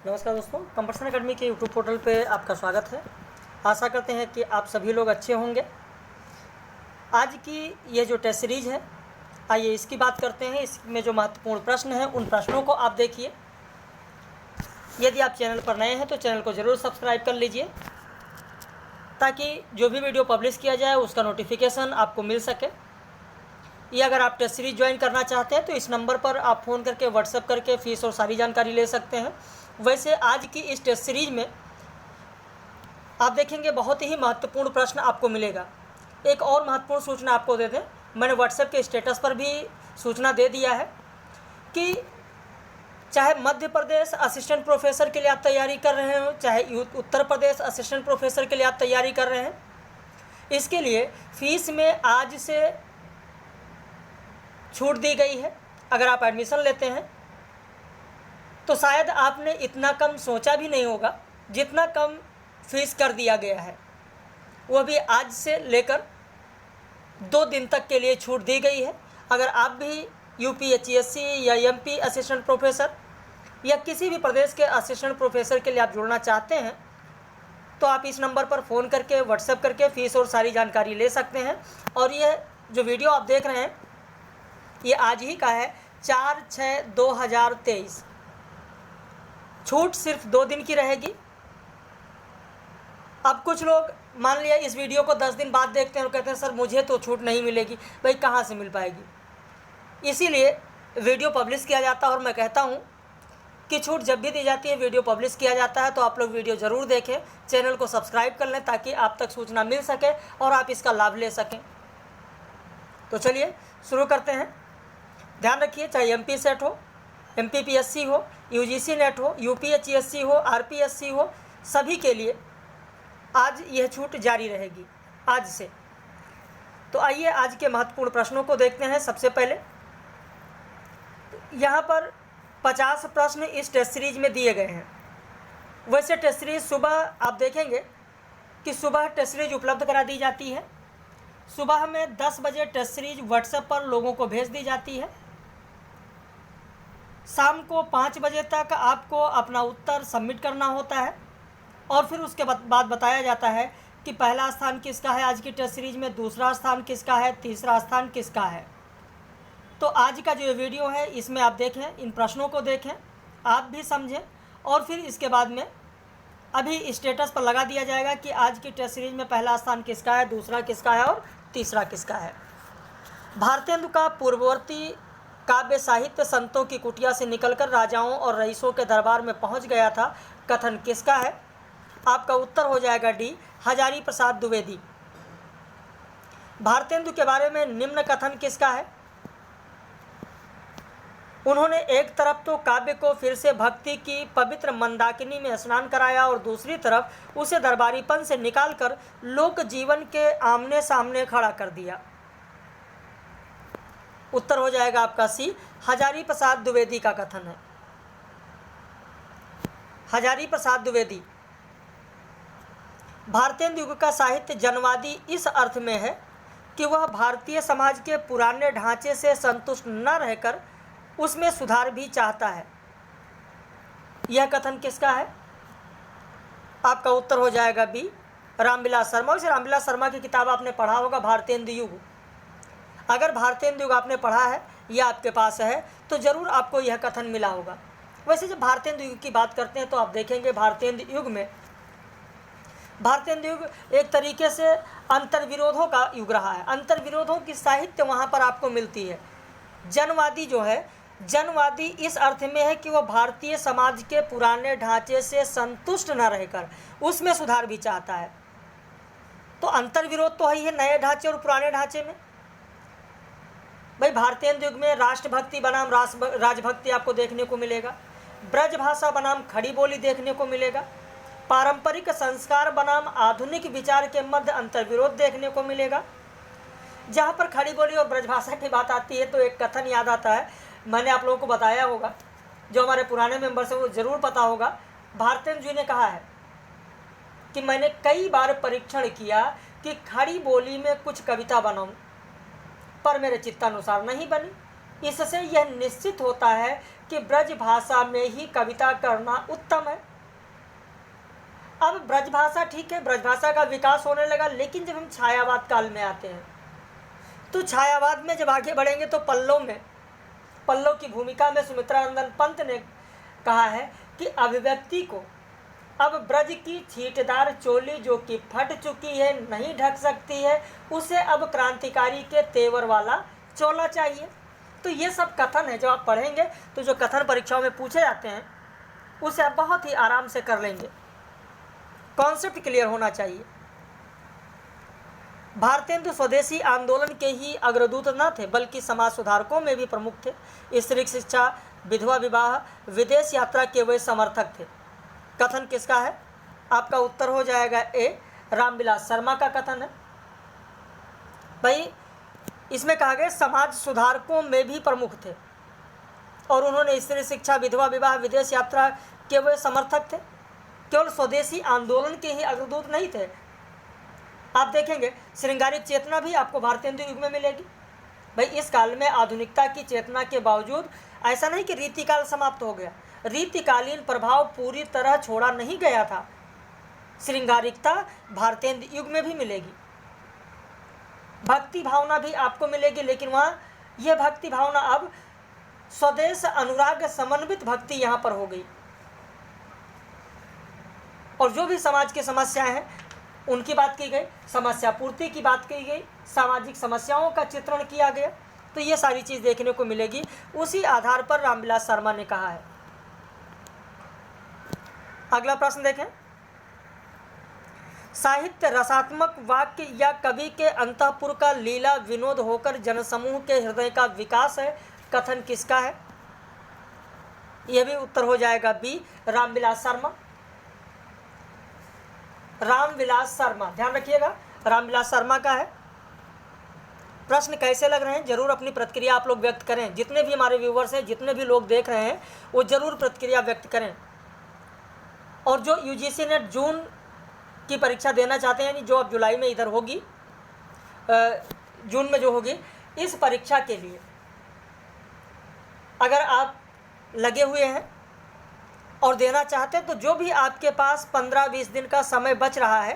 नमस्कार दोस्तों, competition academy के यूट्यूब पोर्टल पे आपका स्वागत है। आशा करते हैं कि आप सभी लोग अच्छे होंगे। आज की ये जो टेस्ट सीरीज़ है, आइए इसकी बात करते हैं। इसमें जो महत्वपूर्ण प्रश्न हैं उन प्रश्नों को आप देखिए। यदि आप चैनल पर नए हैं तो चैनल को ज़रूर सब्सक्राइब कर लीजिए, ताकि जो भी वीडियो पब्लिश किया जाए उसका नोटिफिकेशन आपको मिल सके। ये अगर आप टेस्ट सीरीज ज्वाइन करना चाहते हैं तो इस नंबर पर आप फ़ोन करके व्हाट्सएप करके फ़ीस और सारी जानकारी ले सकते हैं। वैसे आज की इस टेस्ट सीरीज में आप देखेंगे बहुत ही महत्वपूर्ण प्रश्न आपको मिलेगा। एक और महत्वपूर्ण सूचना आपको दे दें, मैंने व्हाट्सएप के स्टेटस पर भी सूचना दे दिया है कि चाहे मध्य प्रदेश असिस्टेंट प्रोफेसर के लिए आप तैयारी कर रहे हो, चाहे उत्तर प्रदेश असिस्टेंट प्रोफेसर के लिए आप तैयारी कर रहे हैं, इसके लिए फ़ीस में आज से छूट दी गई है। अगर आप एडमिशन लेते हैं तो शायद आपने इतना कम सोचा भी नहीं होगा जितना कम फीस कर दिया गया है। वो भी आज से लेकर 2 दिन तक के लिए छूट दी गई है। अगर आप भी UPHSC या MP असिस्टेंट प्रोफेसर या किसी भी प्रदेश के असिस्टेंट प्रोफेसर के लिए आप जुड़ना चाहते हैं तो आप इस नंबर पर फ़ोन करके व्हाट्सएप करके फ़ीस और सारी जानकारी ले सकते हैं। और ये जो वीडियो आप देख रहे हैं ये आज ही का है, 4/6/2023। छूट सिर्फ 2 दिन की रहेगी। अब कुछ लोग मान लिया इस वीडियो को 10 दिन बाद देखते हैं और कहते हैं सर मुझे तो छूट नहीं मिलेगी। भाई कहाँ से मिल पाएगी? इसीलिए वीडियो पब्लिश किया जाता है और मैं कहता हूँ कि छूट जब भी दी जाती है, वीडियो पब्लिश किया जाता है तो आप लोग वीडियो ज़रूर देखें, चैनल को सब्सक्राइब कर लें ताकि आप तक सूचना मिल सके और आप इसका लाभ ले सकें। तो चलिए शुरू करते हैं। ध्यान रखिए, चाहे MP सेट हो, MPPSC हो, UGC नेट हो, UPHSC हो, RPSC हो, सभी के लिए आज यह छूट जारी रहेगी आज से। तो आइए आज के महत्वपूर्ण प्रश्नों को देखते हैं। सबसे पहले यहाँ पर 50 प्रश्न इस टेस्ट सीरीज में दिए गए हैं। वैसे टेस्ट सीरीज सुबह आप देखेंगे कि सुबह टेस्ट सीरीज उपलब्ध करा दी जाती है। सुबह में 10 बजे टेस्ट सीरीज व्हाट्सएप पर लोगों को भेज दी जाती है। शाम को 5 बजे तक आपको अपना उत्तर सबमिट करना होता है और फिर उसके बाद बताया जाता है कि पहला स्थान किसका है आज की टेस्ट सीरीज में, दूसरा स्थान किसका है, तीसरा स्थान किसका है। तो आज का जो वीडियो है इसमें आप देखें, इन प्रश्नों को देखें, आप भी समझें और फिर इसके बाद में अभी स्टेटस पर लगा दिया जाएगा कि आज की टेस्ट सीरीज में पहला स्थान किसका है, दूसरा किसका है और तीसरा किसका है। भारतेंदु का पूर्ववर्ती काव्य साहित्य संतों की कुटिया से निकलकर राजाओं और रईसों के दरबार में पहुंच गया था, कथन किसका है? आपका उत्तर हो जाएगा D, हजारी प्रसाद द्विवेदी। भारतेंदु के बारे में निम्न कथन किसका है? उन्होंने एक तरफ तो काव्य को फिर से भक्ति की पवित्र मंदाकिनी में स्नान कराया और दूसरी तरफ उसे दरबारीपन से निकालकर लोक जीवन के आमने सामने खड़ा कर दिया। उत्तर हो जाएगा आपका C, हजारी प्रसाद द्विवेदी का कथन है। हजारी प्रसाद द्विवेदी। भारतेंदु युग का साहित्य जनवादी इस अर्थ में है कि वह भारतीय समाज के पुराने ढांचे से संतुष्ट न रहकर उसमें सुधार भी चाहता है। यह कथन किसका है? आपका उत्तर हो जाएगा B, रामविलास शर्मा। उसे रामविलास शर्मा की किताब आपने पढ़ा होगा, भारतेंदु युग। अगर भारतेंदु युग आपने पढ़ा है या आपके पास है तो ज़रूर आपको यह कथन मिला होगा। वैसे जब भारतेंदु युग की बात करते हैं तो आप देखेंगे भारतेंदु युग में भारतेंदु युग एक तरीके से अंतर्विरोधों का युग रहा है। अंतर्विरोधों की साहित्य वहाँ पर आपको मिलती है। जनवादी जो है, जनवादी इस अर्थ में है कि वह भारतीय समाज के पुराने ढांचे से संतुष्ट न रहकर उसमें सुधार भी चाहता है। तो अंतर्विरोध तो है ही है नए ढांचे और पुराने ढांचे में। भाई भारतेंदु युग में राष्ट्रभक्ति बनाम राजभक्ति आपको देखने को मिलेगा, ब्रजभाषा बनाम खड़ी बोली देखने को मिलेगा, पारंपरिक संस्कार बनाम आधुनिक विचार के मध्य अंतर्विरोध देखने को मिलेगा। जहाँ पर खड़ी बोली और ब्रजभाषा की बात आती है तो एक कथन याद आता है, मैंने आप लोगों को बताया होगा, जो हमारे पुराने मेंबर्स हैं वो ज़रूर पता होगा। भारतेंदु जी ने कहा है कि मैंने कई बार परीक्षण किया कि खड़ी बोली में कुछ कविता बनाऊं, पर मेरे चित्तानुसार नहीं बनी। इससे यह निश्चित होता है कि ब्रज भाषा में ही कविता करना उत्तम है। अब ब्रज भाषा ठीक है, ब्रज भाषा का विकास होने लगा, लेकिन जब हम छायावाद काल में आते हैं तो छायावाद में जब आगे बढ़ेंगे तो पल्लव की भूमिका में सुमित्रानंदन पंत ने कहा है कि अभिव्यक्ति को अब ब्रज की छींटदार चोली जो कि फट चुकी है नहीं ढक सकती है, उसे अब क्रांतिकारी के तेवर वाला चोला चाहिए। तो ये सब कथन है, जो आप पढ़ेंगे तो जो कथन परीक्षाओं में पूछे जाते हैं उसे आप बहुत ही आराम से कर लेंगे। कॉन्सेप्ट क्लियर होना चाहिए। भारतेंदु स्वदेशी आंदोलन के ही अग्रदूत न थे, बल्कि समाज सुधारकों में भी प्रमुख थे। स्त्री शिक्षा, विधवा विवाह, विदेश यात्रा के वे समर्थक थे। कथन किसका है? आपका उत्तर हो जाएगा ए, रामविलास शर्मा का कथन है। भाई इसमें कहा गया समाज सुधारकों में भी प्रमुख थे और उन्होंने स्त्री शिक्षा, विधवा विवाह, विदेश यात्रा के वे समर्थक थे। केवल स्वदेशी आंदोलन के ही अग्रदूत नहीं थे। आप देखेंगे श्रृंगारिक चेतना भी आपको भारतेंदु युग में मिलेगी। भाई इस काल में आधुनिकता की चेतना के बावजूद ऐसा नहीं कि रीतिकाल समाप्त हो गया, रीतिकालीन प्रभाव पूरी तरह छोड़ा नहीं गया था। श्रृंगारिकता भारतेंदु युग में भी मिलेगी, भक्ति भावना भी आपको मिलेगी, लेकिन वहाँ यह भक्ति भावना अब स्वदेश अनुराग समन्वित भक्ति यहाँ पर हो गई। और जो भी समाज की समस्याएं हैं उनकी बात की गई, समस्या पूर्ति की बात की गई, सामाजिक समस्याओं का चित्रण किया गया। तो ये सारी चीज़ देखने को मिलेगी। उसी आधार पर रामविलास शर्मा ने कहा है। अगला प्रश्न देखें। साहित्य रसात्मक वाक्य या कवि के अंतःपुर का लीला विनोद होकर जनसमूह के हृदय का विकास है। कथन किसका है? यह भी उत्तर हो जाएगा बी, रामविलास शर्मा। रामविलास शर्मा, ध्यान रखिएगा, रामविलास शर्मा का है। प्रश्न कैसे लग रहे हैं जरूर अपनी प्रतिक्रिया आप लोग व्यक्त करें। जितने भी हमारे व्यूवर्स हैं, जितने भी लोग देख रहे हैं, वो जरूर प्रतिक्रिया व्यक्त करें। और जो यूजीसी नेट जून की परीक्षा देना चाहते हैं, यानी जो अब जुलाई में इधर होगी, जून में जो होगी, इस परीक्षा के लिए अगर आप लगे हुए हैं और देना चाहते हैं तो जो भी आपके पास 15-20 दिन का समय बच रहा है,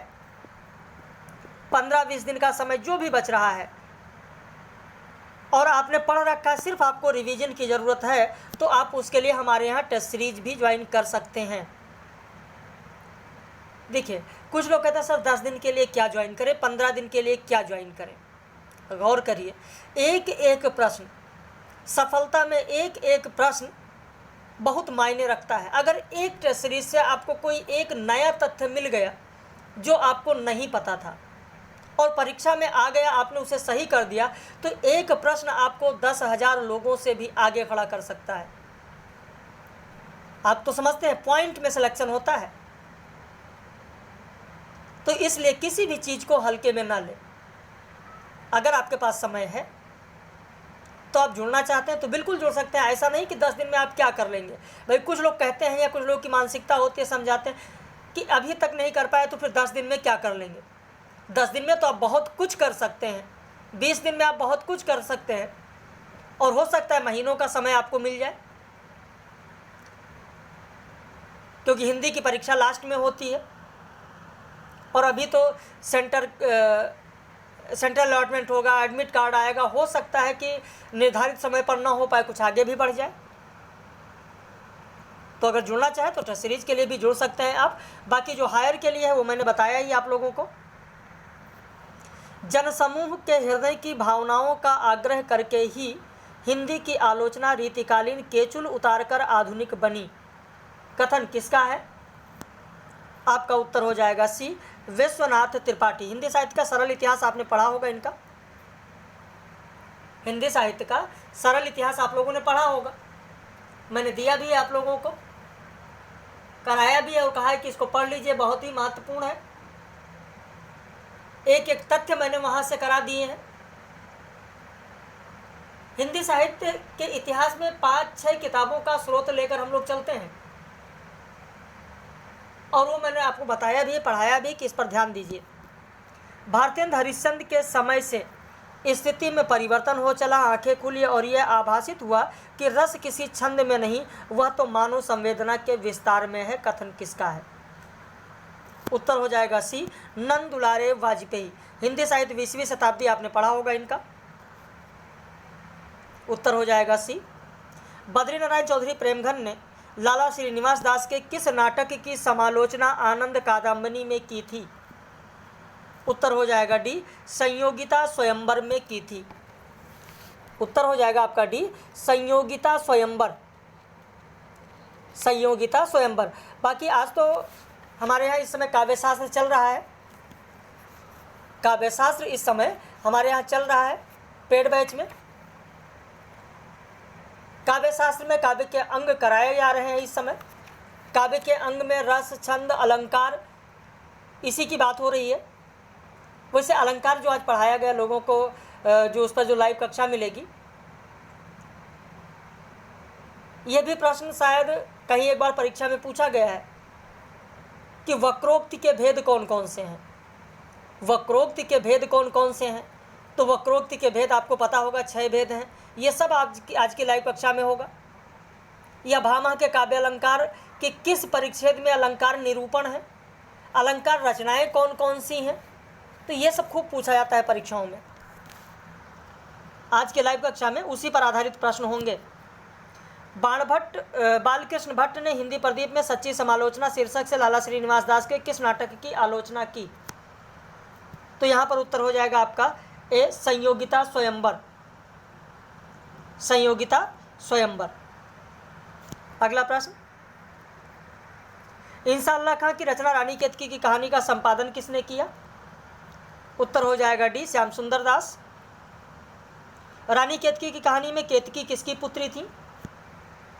15-20 दिन का समय जो भी बच रहा है और आपने पढ़ रखा है, सिर्फ आपको रिवीजन की ज़रूरत है, तो आप उसके लिए हमारे यहाँ टेस्ट सीरीज भी ज्वाइन कर सकते हैं। देखिए कुछ लोग कहते हैं सर 10 दिन के लिए क्या ज्वाइन करें, 15 दिन के लिए क्या ज्वाइन करें। गौर करिए, एक एक प्रश्न, सफलता में एक एक प्रश्न बहुत मायने रखता है। अगर एक टेस्ट सीरीज से आपको कोई एक नया तथ्य मिल गया जो आपको नहीं पता था और परीक्षा में आ गया, आपने उसे सही कर दिया, तो एक प्रश्न आपको 10,000 लोगों से भी आगे खड़ा कर सकता है। आप तो समझते हैं पॉइंट में सिलेक्शन होता है, तो इसलिए किसी भी चीज़ को हल्के में ना ले। अगर आपके पास समय है तो आप जुड़ना चाहते हैं तो बिल्कुल जुड़ सकते हैं। ऐसा नहीं कि 10 दिन में आप क्या कर लेंगे। भाई कुछ लोग कहते हैं या कुछ लोग की मानसिकता होती है, समझाते हैं कि अभी तक नहीं कर पाए तो फिर 10 दिन में क्या कर लेंगे। 10 दिन में तो आप बहुत कुछ कर सकते हैं, 20 दिन में आप बहुत कुछ कर सकते हैं, और हो सकता है महीनों का समय आपको मिल जाए, क्योंकि हिंदी की परीक्षा लास्ट में होती है और अभी तो सेंट्रल अलॉटमेंट होगा, एडमिट कार्ड आएगा, हो सकता है कि निर्धारित समय पर ना हो पाए, कुछ आगे भी बढ़ जाए। तो अगर जुड़ना चाहे तो टेस्ट सीरीज के लिए भी जुड़ सकते हैं आप। बाकी जो हायर के लिए है वो मैंने बताया ही आप लोगों को। जनसमूह के हृदय की भावनाओं का आग्रह करके ही हिंदी की आलोचना रीतिकालीन केचुल उतारकर आधुनिक बनी। कथन किसका है? आपका उत्तर हो जाएगा सी, विश्वनाथ त्रिपाठी। हिंदी साहित्य का सरल इतिहास आपने पढ़ा होगा इनका, हिंदी साहित्य का सरल इतिहास आप लोगों ने पढ़ा होगा। मैंने दिया भी है आप लोगों को, कराया भी है और कहा है कि इसको पढ़ लीजिए, बहुत ही महत्वपूर्ण है। एक एक तथ्य मैंने वहाँ से करा दिए हैं। हिंदी साहित्य के इतिहास में 5-6 किताबों का स्रोत लेकर हम लोग चलते हैं और वो मैंने आपको बताया भी, पढ़ाया भी कि इस पर ध्यान दीजिए। भारतेंदु हरिश्चंद्र के समय से स्थिति में परिवर्तन हो चला, आंखें खुली और यह आभासित हुआ कि रस किसी छंद में नहीं, वह तो मानव संवेदना के विस्तार में है। कथन किसका है? उत्तर हो जाएगा सी, नंद दुलारे वाजपेयी। हिंदी साहित्य 20वीं शताब्दी आपने पढ़ा होगा इनका। उत्तर हो जाएगा सी। बद्रीनारायण चौधरी प्रेमघन ने लाला श्रीनिवास दास के किस नाटक की समालोचना आनंद कादंबनी में की थी? उत्तर हो जाएगा डी, संयोगिता स्वयंवर में की थी। उत्तर हो जाएगा आपका डी, संयोगिता स्वयंवर। संयोगिता स्वयंवर। बाकी आज तो हमारे यहाँ इस समय काव्यशास्त्र चल रहा है। काव्यशास्त्र इस समय हमारे यहाँ चल रहा है पेड बैच में। काव्यशास्त्र में काव्य के अंग कराए जा रहे हैं इस समय। काव्य के अंग में रस, छंद, अलंकार, इसी की बात हो रही है। वैसे अलंकार जो आज पढ़ाया गया लोगों को, जो उस पर जो लाइव कक्षा मिलेगी, यह भी प्रश्न शायद कहीं एक बार परीक्षा में पूछा गया है कि वक्रोक्ति के भेद कौन कौन से हैं। वक्रोक्ति के भेद कौन कौन से हैं? तो वक्रोक्ति के भेद आपको पता होगा, 6 भेद हैं। ये सब आज की लाइव कक्षा में होगा। यह भामह के काव्य अलंकार के किस परिच्छेद में अलंकार निरूपण है? अलंकार रचनाएं कौन कौन सी हैं? तो ये सब खूब पूछा जाता है परीक्षाओं में। आज के लाइव कक्षा में उसी पर आधारित प्रश्न होंगे। बालकृष्ण भट्ट ने हिंदी प्रदीप में सच्ची समालोचना शीर्षक से लाला श्रीनिवास दास के किस नाटक की आलोचना की? तो यहाँ पर उत्तर हो जाएगा आपका ए, संयोगिता स्वयंवर। संयोगिता स्वयंवर। अगला प्रश्न, इंसाअल्लाह खां की रचना रानी केतकी की कहानी का संपादन किसने किया? उत्तर हो जाएगा डी, श्याम सुंदर दास। रानी केतकी की कहानी में केतकी किसकी पुत्री थी?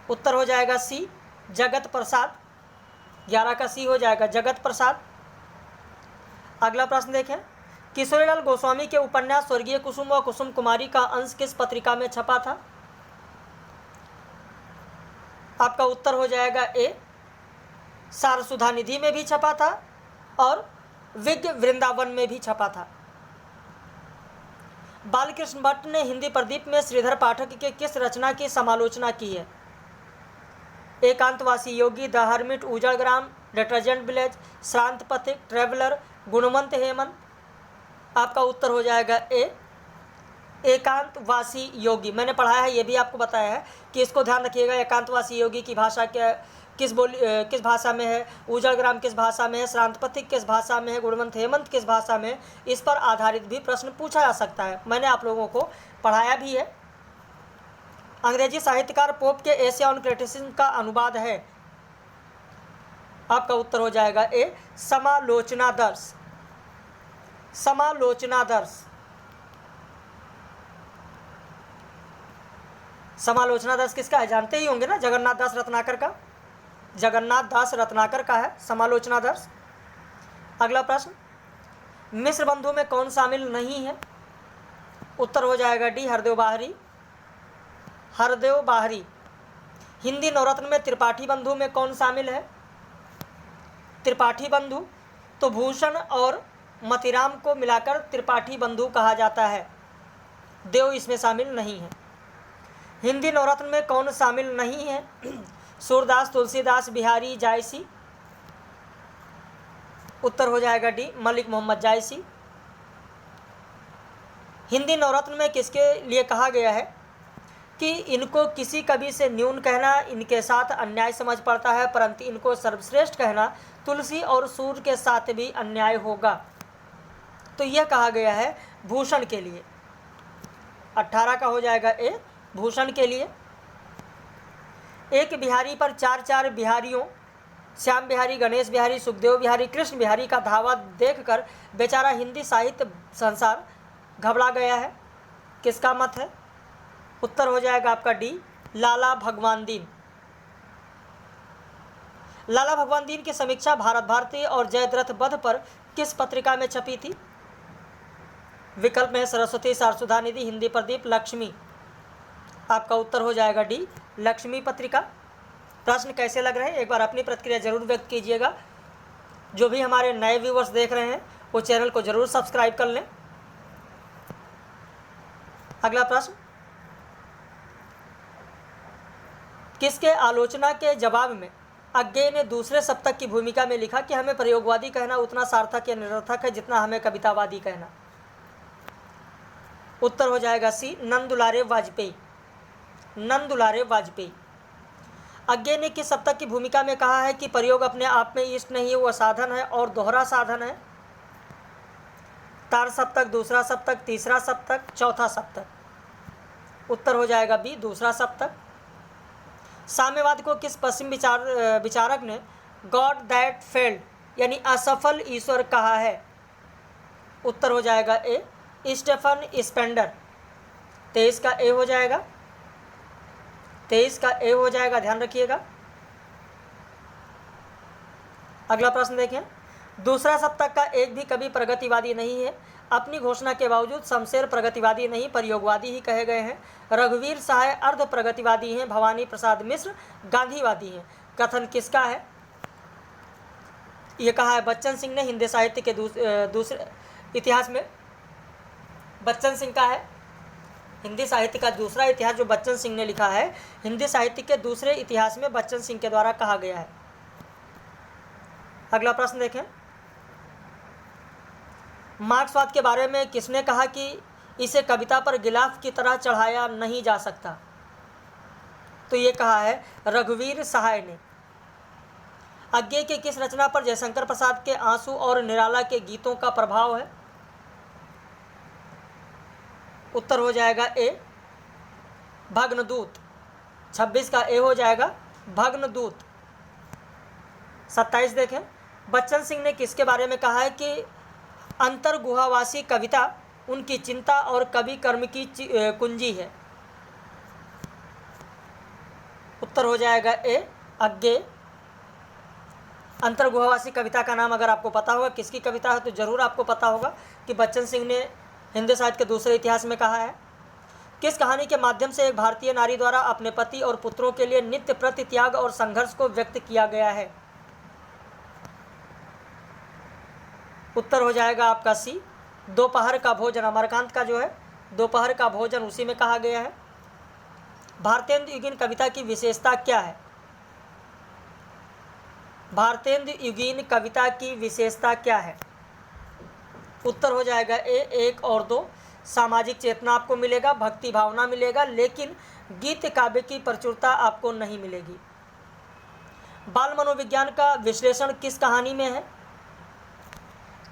उत्तर हो जाएगा सी, जगत प्रसाद। 11 का सी हो जाएगा, जगत प्रसाद। अगला प्रश्न देखें, किशोरीलाल गोस्वामी के उपन्यास स्वर्गीय कुसुम व कुसुम कुमारी का अंश किस पत्रिका में छपा था? आपका उत्तर हो जाएगा ए, सारसुधा निधि में भी छपा था और विज्ञ वृंदावन में भी छपा था। बालकृष्ण भट्ट ने हिंदी प्रदीप में श्रीधर पाठक के किस रचना की समालोचना की है? एकांतवासी योगी, द हर्मिट, उजड़ग्राम, डिटर्जेंट विलेज, श्रांत पथिक, ट्रेवलर, गुणवंत हेमंत। आपका उत्तर हो जाएगा ए, एकांतवासी योगी। मैंने पढ़ाया है, ये भी आपको बताया है कि इसको ध्यान रखिएगा। एकांतवासी योगी की भाषा किस भाषा में है, उजड़ग्राम किस भाषा में है, श्रांत पथिक किस भाषा में है, गुणवंत हेमंत किस भाषा में है, इस पर आधारित भी प्रश्न पूछा जा सकता है। मैंने आप लोगों को पढ़ाया भी है। अंग्रेजी साहित्यकार पोप के एसे ऑन क्रिटिसिज्म का अनुवाद है। आपका उत्तर हो जाएगा ए, समालोचनादर्श। समालोचनादर्श। समालोचनादर्श किसका है? जानते ही होंगे ना, जगन्नाथ दास रत्नाकर का। जगन्नाथ दास रत्नाकर का है समालोचनादर्श। अगला प्रश्न, मिश्र बंधु में कौन शामिल नहीं है? उत्तर हो जाएगा डी, हरदेव बाहरी। हरदेव बाहरी। हिंदी नवरत्न में त्रिपाठी बंधु में कौन शामिल है? त्रिपाठी बंधु तो भूषण और मतिराम को मिलाकर त्रिपाठी बंधु कहा जाता है। देव इसमें शामिल नहीं है। हिंदी नवरत्न में कौन शामिल नहीं है? सूरदास, तुलसीदास, बिहारी, जायसी। उत्तर हो जाएगा डी, मलिक मोहम्मद जायसी। हिंदी नवरत्न में किसके लिए कहा गया है कि इनको किसी कवि से न्यून कहना इनके साथ अन्याय समझ पड़ता है, परंतु इनको सर्वश्रेष्ठ कहना तुलसी और सूर्य के साथ भी अन्याय होगा? तो यह कहा गया है भूषण के लिए। 18 का हो जाएगा ए, भूषण के लिए। एक बिहारी पर 4 बिहारियों, श्याम बिहारी, गणेश बिहारी, सुखदेव बिहारी, कृष्ण बिहारी का धावा देखकर बेचारा हिंदी साहित्य संसार घबरा गया है। किसका मत है? उत्तर हो जाएगा आपका डी, लाला भगवान दीन। लाला भगवान दीन की समीक्षा भारत भारती और जयद्रथ वध पर किस पत्रिका में छपी थी? विकल्प में सरस्वती, सारसुधा निधि, हिंदी प्रदीप, लक्ष्मी। आपका उत्तर हो जाएगा डी, लक्ष्मी पत्रिका। प्रश्न कैसे लग रहे हैं एक बार अपनी प्रतिक्रिया जरूर व्यक्त कीजिएगा। जो भी हमारे नए व्यूवर्स देख रहे हैं वो चैनल को जरूर सब्सक्राइब कर लें। अगला प्रश्न, किसके आलोचना के जवाब में अज्ञेय ने दूसरे सप्तक की भूमिका में लिखा कि हमें प्रयोगवादी कहना उतना सार्थक या निरर्थक है जितना हमें कवितावादी कहना? उत्तर हो जाएगा सी, नंदुलारे वाजपेयी। नंदुलारे वाजपेयी। अज्ञेय ने किस सप्तक की भूमिका में कहा है कि प्रयोग अपने आप में इष्ट नहीं है, वह साधन है और दोहरा साधन है? तार सप्तक, दूसरा सप्तक, तीसरा सप्तक, चौथा सप्तक? उत्तर हो जाएगा बी, दूसरा सप्तक। साम्यवाद को किस पश्चिम विचारक ने गॉड दैट फेल्ड यानी असफल ईश्वर कहा है? उत्तर हो जाएगा ए, स्टेफन स्पेंडर। 23 का ए हो जाएगा, 23 का ए हो जाएगा, ध्यान रखिएगा। अगला प्रश्न देखें, दूसरा सप्तक का एक भी कवि प्रगतिवादी नहीं है। अपनी घोषणा के बावजूद शमशेर प्रगतिवादी नहीं, प्रयोगवादी ही कहे गए हैं। रघुवीर सहाय अर्ध प्रगतिवादी हैं। भवानी प्रसाद मिश्र गांधीवादी हैं। कथन किसका है? ये कहा है बच्चन सिंह ने हिंदी साहित्य के दूसरे इतिहास में। बच्चन सिंह का है हिंदी साहित्य का दूसरा इतिहास जो बच्चन सिंह ने लिखा है, हिंदी साहित्य के दूसरे इतिहास में बच्चन सिंह के द्वारा कहा गया है। अगला प्रश्न देखें, मार्क्सवाद के बारे में किसने कहा कि इसे कविता पर गिलाफ की तरह चढ़ाया नहीं जा सकता? तो ये कहा है रघुवीर सहाय ने। अज्ञेय के किस रचना पर जयशंकर प्रसाद के आंसू और निराला के गीतों का प्रभाव है? उत्तर हो जाएगा ए, भग्नदूत। 26 का ए हो जाएगा, भग्नदूत। 27 देखें, बच्चन सिंह ने किसके बारे में कहा है कि अंतर्गुहावासी कविता उनकी चिंता और कवि कर्म की कुंजी है? उत्तर हो जाएगा ए, अज्ञेय। अंतर्गुहावासी कविता का नाम अगर आपको पता होगा किसकी कविता है तो जरूर आपको पता होगा कि बच्चन सिंह ने हिंदी साहित्य के दूसरे इतिहास में कहा है। किस कहानी के माध्यम से एक भारतीय नारी द्वारा अपने पति और पुत्रों के लिए नित्य प्रति त्याग और संघर्ष को व्यक्त किया गया है? उत्तर हो जाएगा आपका सी, दोपहर का भोजन। अमरकांत का जो है दोपहर का भोजन, उसी में कहा गया है। भारतेंदु युगीन कविता की विशेषता क्या है? भारतेंदु युगीन कविता की विशेषता क्या है? उत्तर हो जाएगा ए, 1 और 2। सामाजिक चेतना आपको मिलेगा, भक्ति भावना मिलेगा, लेकिन गीत काव्य की प्रचुरता आपको नहीं मिलेगी। बाल मनोविज्ञान का विश्लेषण किस कहानी में है?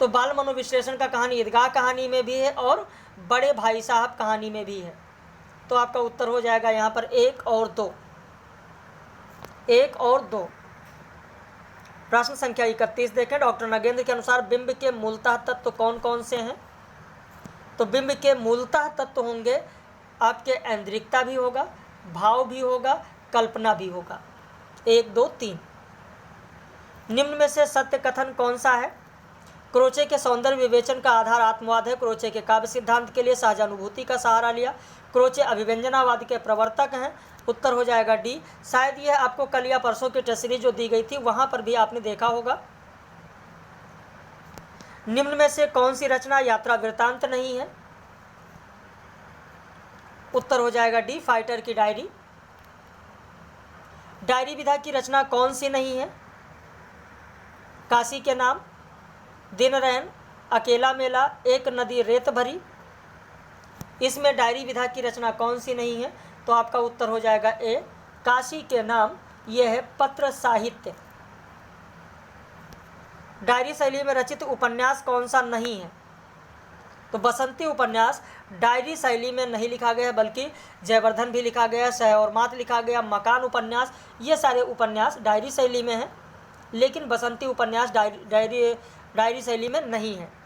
तो बाल मनोविश्लेषण का कहानी ईदगाह कहानी में भी है और बड़े भाई साहब कहानी में भी है। तो आपका उत्तर हो जाएगा यहाँ पर 1 और 2। 1 और 2। प्रश्न संख्या 31 देखें, डॉक्टर नगेंद्र के अनुसार बिंब के मूलतः तत्व कौन कौन से हैं? तो बिंब के मूलतः तत्व होंगे आपके ऐन्द्रिकता भी होगा, भाव भी होगा, कल्पना भी होगा। 1, 2, 3। निम्न में से सत्य कथन कौन सा है? क्रोचे के सौंदर्य विवेचन का आधार आत्मवाद है। क्रोचे के काव्य सिद्धांत के लिए सहजानुभूति का सहारा लिया। क्रोचे अभिव्यंजनावाद के प्रवर्तक हैं। उत्तर हो जाएगा डी। शायद यह आपको कल या परसों की टेस्ट सीरीज जो दी गई थी वहां पर भी आपने देखा होगा। निम्न में से कौन सी रचना यात्रा वृत्तांत नहीं है? उत्तर हो जाएगा डी, फाइटर की डायरी। डायरी विधा की रचना कौन सी नहीं है? काशी के नाम, दिन रैन, अकेला मेला, एक नदी रेत भरी। इसमें डायरी विधा की रचना कौन सी नहीं है? तो आपका उत्तर हो जाएगा ए, काशी के नाम। यह है पत्र साहित्य। डायरी शैली में रचित उपन्यास कौन सा नहीं है? तो बसंती उपन्यास डायरी शैली में नहीं लिखा गया है, बल्कि जयवर्धन भी लिखा गया, सह और मात लिखा गया, मकान उपन्यास, ये सारे उपन्यास डायरी शैली में हैं, लेकिन बसंती उपन्यास डायरी शैली में नहीं है।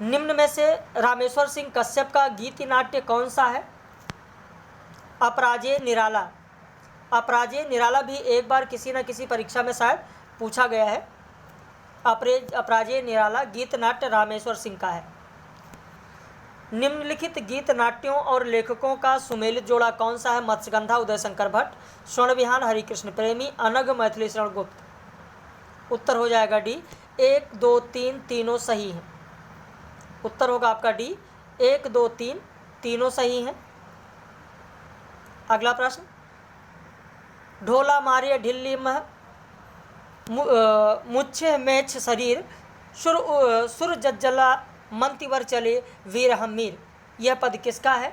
निम्न में से रामेश्वर सिंह कश्यप का गीति नाट्य कौन सा है? अपराजेय निराला। अपराजेय निराला भी एक बार किसी न किसी परीक्षा में शायद पूछा गया है। अपराजेय निराला गीत नाट्य रामेश्वर सिंह का है। निम्नलिखित गीत नाट्यों और लेखकों का सुमेलित जोड़ा कौन सा है? मत्स्यगंधा उदय शंकर भट्ट, स्वर्णविहान हरिकृष्ण प्रेमी, अनग मैथिली शरण गुप्त। उत्तर हो जाएगा डी। 1, 2, 3 तीनों सही हैं। उत्तर होगा आपका डी, 1 2 3 तीनों सही हैं। अगला प्रश्न, ढोला मारिय ढिल्ली मह मुच्छे मेछ शरीर सुर जज्जला मंतिवर चले वीर हमीर, यह पद किसका है?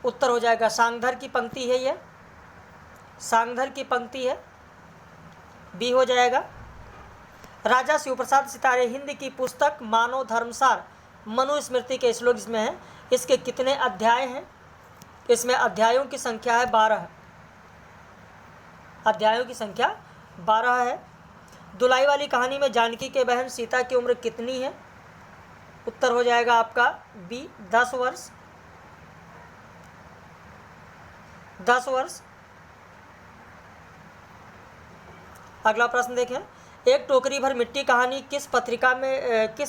उत्तर हो जाएगा सांगधर की पंक्ति है, यह सांगधर की पंक्ति है, बी हो जाएगा। राजा शिवप्रसाद सितारे हिंद की पुस्तक मानव धर्मसार मनुस्मृति के श्लोक इसमें है, इसके कितने अध्याय हैं? इसमें अध्यायों की संख्या है 12, अध्यायों की संख्या 12 है। दुलाई वाली कहानी में जानकी के बहन सीता की उम्र कितनी है? उत्तर हो जाएगा आपका बी 10 वर्ष, 10 वर्ष। अगला प्रश्न देखें, एक टोकरी भर मिट्टी कहानी किस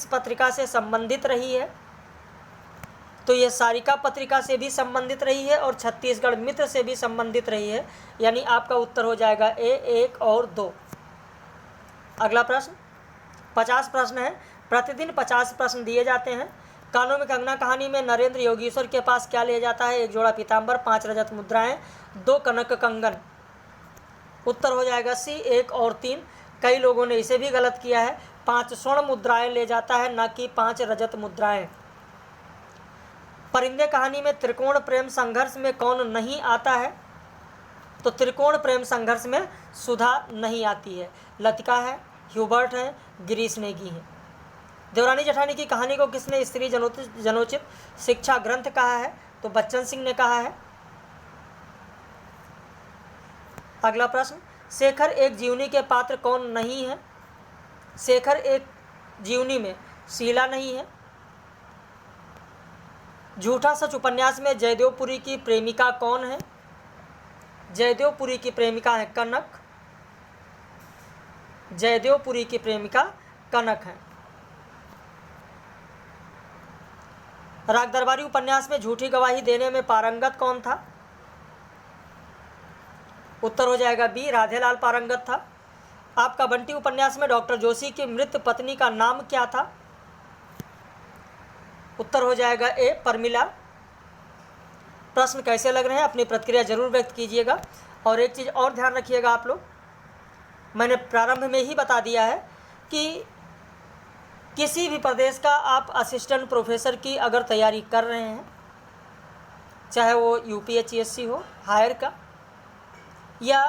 पत्रिका से संबंधित रही है? तो यह सारिका पत्रिका से भी संबंधित रही है और छत्तीसगढ़ मित्र से भी संबंधित रही है, यानी आपका उत्तर हो जाएगा ए 1 और 2। अगला प्रश्न 50 प्रश्न है, प्रतिदिन 50 प्रश्न दिए जाते हैं। कानों में कंगना कहानी में नरेंद्र योगेश्वर के पास क्या ले जाता है? 1 जोड़ा पीताम्बर, 5 रजत मुद्राएं, 2 कनक कंगन। उत्तर हो जाएगा सी 1 और 3। कई लोगों ने इसे भी गलत किया है, 5 स्वर्ण मुद्राएं ले जाता है, न कि 5 रजत मुद्राएं। परिंदे कहानी में त्रिकोण प्रेम संघर्ष में कौन नहीं आता है? तो त्रिकोण प्रेम संघर्ष में सुधा नहीं आती है, लतिका है, ह्यूबर्ट है, गिरीश नेगी है। देवरानी जेठानी की कहानी को किसने स्त्री जनोचित शिक्षा ग्रंथ कहा है? तो बच्चन सिंह ने कहा है। अगला प्रश्न, शेखर एक जीवनी के पात्र कौन नहीं है? शेखर एक जीवनी में शीला नहीं है। झूठा सच उपन्यास में जयदेवपुरी की प्रेमिका कौन है? जयदेवपुरी की प्रेमिका है कनक, जयदेवपुरी की प्रेमिका कनक है। राग दरबारी उपन्यास में झूठी गवाही देने में पारंगत कौन था? उत्तर हो जाएगा बी राधेलाल पारंगत था। आपका बंटी उपन्यास में डॉक्टर जोशी की मृत पत्नी का नाम क्या था? उत्तर हो जाएगा ए परमिला। प्रश्न कैसे लग रहे हैं अपनी प्रतिक्रिया जरूर व्यक्त कीजिएगा। और एक चीज़ और ध्यान रखिएगा आप लोग, मैंने प्रारंभ में ही बता दिया है कि किसी भी प्रदेश का आप असिस्टेंट प्रोफेसर की अगर तैयारी कर रहे हैं, चाहे वो यूपीएचसीएससी हो हायर का, या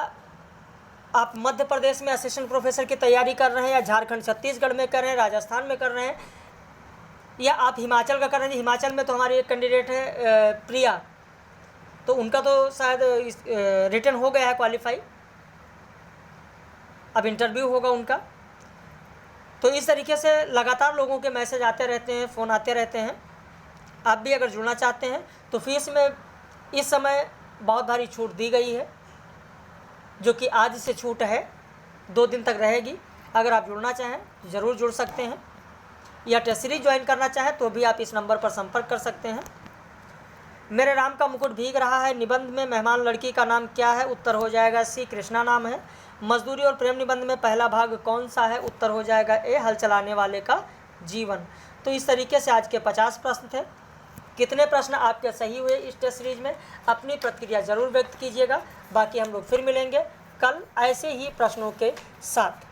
आप मध्य प्रदेश में असिस्टेंट प्रोफेसर की तैयारी कर रहे हैं, या झारखंड छत्तीसगढ़ में कर रहे हैं, राजस्थान में कर रहे हैं, या आप हिमाचल का कर रहे हैं। हिमाचल में तो हमारी एक कैंडिडेट है प्रिया, तो उनका तो शायद रिटन हो गया है क्वालिफाई, अब इंटरव्यू होगा उनका। तो इस तरीके से लगातार लोगों के मैसेज आते रहते हैं, फ़ोन आते रहते हैं। आप भी अगर जुड़ना चाहते हैं तो फीस में इस समय बहुत भारी छूट दी गई है, जो कि आज से छूट है, 2 दिन तक रहेगी। अगर आप जुड़ना चाहें ज़रूर जुड़ सकते हैं, या टेस्ट सीरीज ज्वाइन करना चाहें तो भी आप इस नंबर पर संपर्क कर सकते हैं। मेरे राम का मुकुट भीग रहा है निबंध में मेहमान लड़की का नाम क्या है? उत्तर हो जाएगा सी कृष्णा नाम है। मजदूरी और प्रेम निबंध में पहला भाग कौन सा है? उत्तर हो जाएगा ए हल चलाने वाले का जीवन। तो इस तरीके से आज के 50 प्रश्न थे। कितने प्रश्न आपके सही हुए इस टेस्ट सीरीज में, अपनी प्रतिक्रिया ज़रूर व्यक्त कीजिएगा। बाकी हम लोग फिर मिलेंगे कल ऐसे ही प्रश्नों के साथ।